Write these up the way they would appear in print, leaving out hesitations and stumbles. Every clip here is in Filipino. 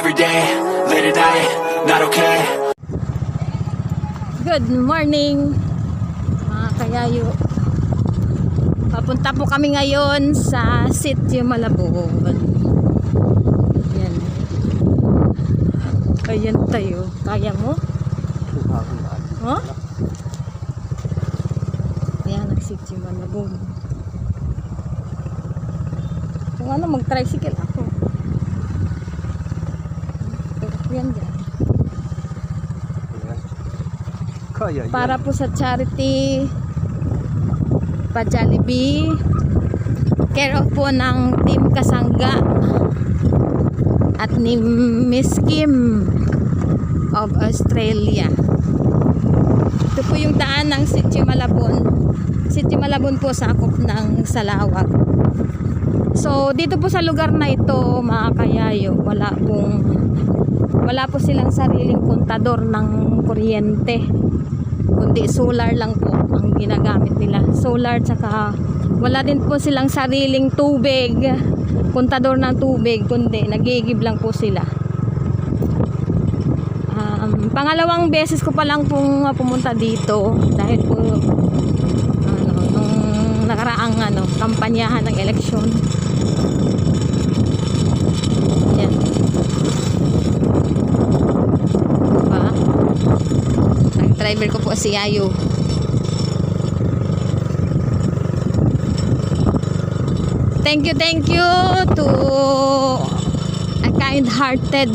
every day, late at night, not okay. Good morning mga kayayo. Papunta po kami ngayon sa Sitio Malabon. Yan. Ayan tayo. Kaya mo? Huh? Ayan ang Sitio Malabon. Kung ano, mag-tricycle ako. Yan dyan. Para po sa charity pa-Jollibee, care of po ng Team Kasangga at ni Miss Kim of Australia. Ito po yung daan ng Sitio Malabon. Sitio Malabon po sakop ng Salawag. So dito po sa lugar na ito mga kayayo, wala po silang sariling kontador ng kuryente, kundi solar lang po ang ginagamit nila. Solar, tsaka wala din po silang sariling tubig, kontador ng tubig, kundi nagigib lang po sila. Pangalawang beses ko pa lang pong pumunta dito dahil po nung nakaraang kampanyahan ng eleksyon. Yan. Diba? Ang driver ko po si Yayo. Thank you to a kind-hearted.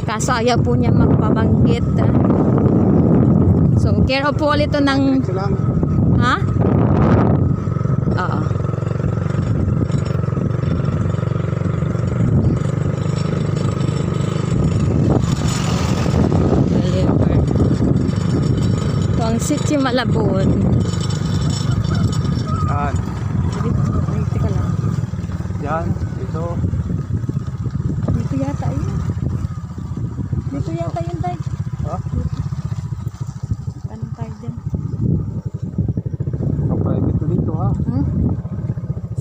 Kaso ayaw po niya magpabanggit. So, care of po ulit ito ng... Ha? Oo. Ito ang Sitio Malabon. Yan, ito. Dito yata yun. Dito yata yun tayo. Ha? Anong tayo dyan? Private to dito ha. Hmm?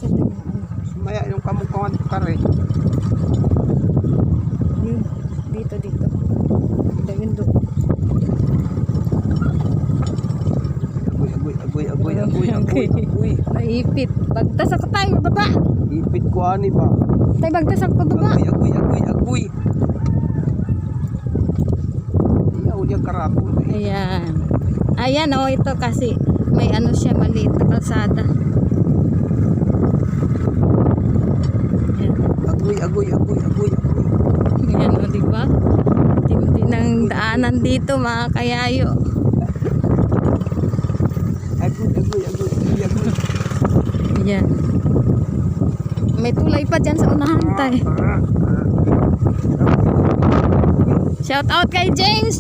Saan yung Sumaya yung kamungkungan ko kare. Yun. Dito. Dito yun doon. Agoy. Naipit. Bagtas ako tayo, baba. Ipit ko ani ba? Tayo bagtas ako, baba. Agoy. Iyaw niya karapon. Ayan ito kasi may siya maliit na kalsada. Agoy. Ayan diba? Tindi ng daanan dito mga kayayo. Agoy. Ayan. May tulay pa dyan sa unahan tayo. Shout out kay James.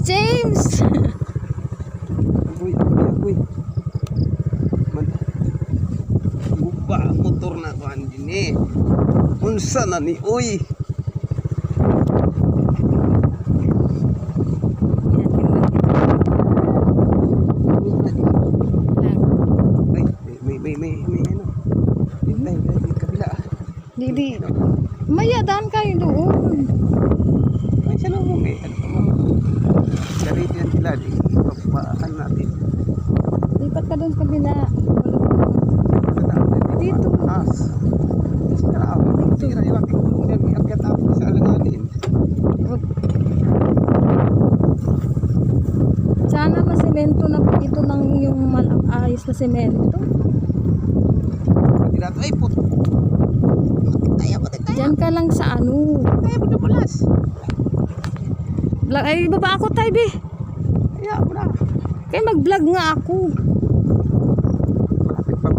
Agoy. Gupa motor na to andini. Unsa na ni oy? May ano? May kabila. Di. Mayadaan kayo doon. Ay, sino mo may ano pa mo? Dari yan sila, di papahan natin. Lipat ka doon sa kabila. Dito. Tira yung aking kulungan, may akyat ako sa alanganin. Sana masemento na po ito ng yung ayos na semento. Ay, puto. Diyan ka lang sa Kaya mo namulas. Vlog. Ay, baba ako tayo, be. Kaya mo na. Kaya mag-vlog nga ako.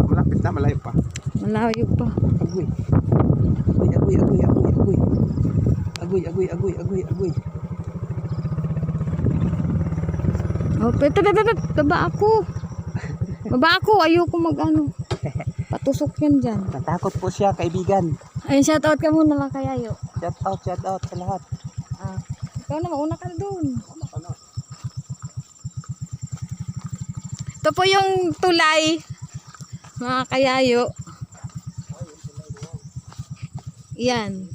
Malapit na, malayo pa. Malayo pa. Agoy. Oh, Baba ako. Ayoko patusok yan dyan. Natakot po siya, kaibigan. Ayun, shoutout ka muna lang kaya yo. Shout out sa lahat. Ikaw na, mauna ka na doon. Ito po yung tulay, mga kayayo. Yan.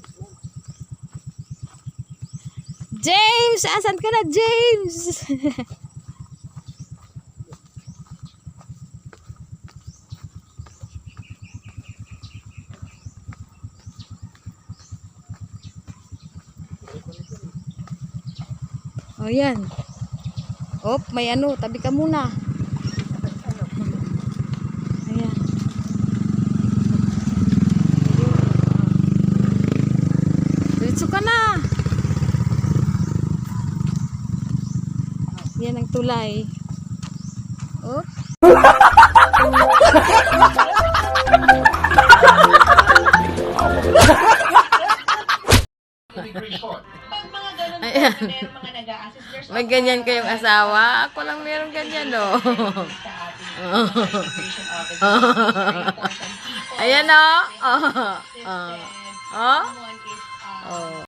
James! Asan ka na, James? Oh, yan. Op, may ano. Tabi ka muna. Ayan. Diretso ka na. Yan ang tulay. Oh. Ayan. May ganyan kayong asawa? Ako lang meron ganyan, no? Ayan, no? Oh. Oh. Oh.